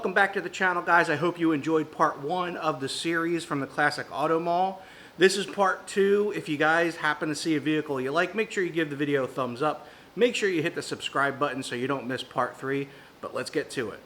Welcome back to the channel, guys. I hope you enjoyed part 1 of the series from the Classic Auto Mall. This is part 2. If you guys happen to see a vehicle you like, make sure you give the video a thumbs up. Make sure you hit the subscribe button so you don't miss part 3. But let's get to it.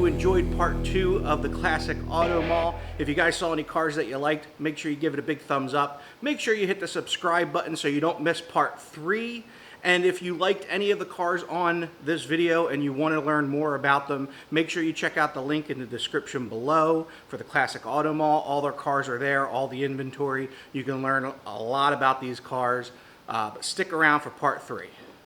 you enjoyed part 2 of the Classic Auto Mall. If you guys saw any cars that you liked, make sure you give it a big thumbs up. Make sure you hit the subscribe button so you don't miss part 3. And if you liked any of the cars on this video and you want to learn more about them, make sure you check out the link in the description below for the Classic Auto Mall. All their cars are there, all the inventory. You can learn a lot about these cars, but stick around for part 3.